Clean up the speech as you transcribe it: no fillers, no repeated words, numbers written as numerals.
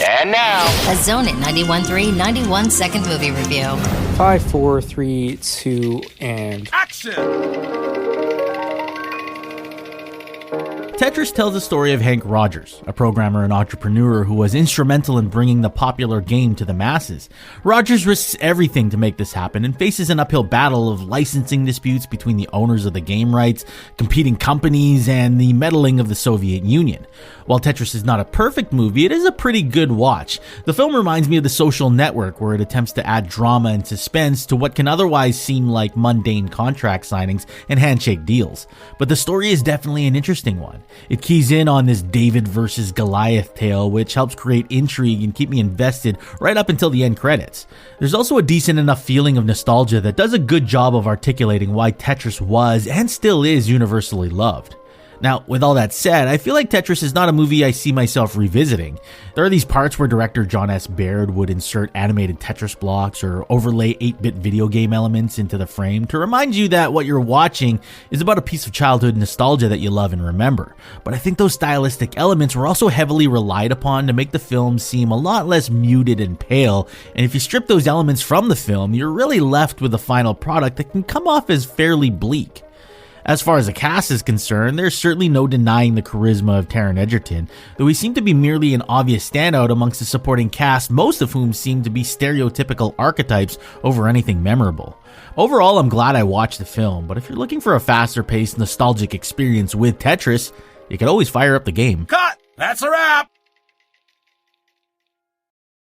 And now, a Zone It 91.3 91-second movie review. 5, 4, 3, 2, and Action! Tetris tells the story of Hank Rogers, a programmer and entrepreneur who was instrumental in bringing the popular game to the masses. Rogers risks everything to make this happen and faces an uphill battle of licensing disputes between the owners of the game rights, competing companies, and the meddling of the Soviet Union. While Tetris is not a perfect movie, it is a pretty good watch. The film reminds me of The Social Network, where it attempts to add drama and suspense to what can otherwise seem like mundane contract signings and handshake deals. But the story is definitely an interesting one. It keys in on this David versus Goliath tale, which helps create intrigue and keep me invested right up until the end credits. There's also a decent enough feeling of nostalgia that does a good job of articulating why Tetris was and still is universally loved. Now, with all that said, I feel like Tetris is not a movie I see myself revisiting. There are these parts where director John S. Baird would insert animated Tetris blocks or overlay 8-bit video game elements into the frame to remind you that what you're watching is about a piece of childhood nostalgia that you love and remember. But I think those stylistic elements were also heavily relied upon to make the film seem a lot less muted and pale, and if you strip those elements from the film, you're really left with a final product that can come off as fairly bleak. As far as the cast is concerned, there's certainly no denying the charisma of Taron Egerton, though he seemed to be merely an obvious standout amongst the supporting cast, most of whom seem to be stereotypical archetypes over anything memorable. Overall, I'm glad I watched the film, but if you're looking for a faster-paced, nostalgic experience with Tetris, you can always fire up the game. Cut! That's a wrap!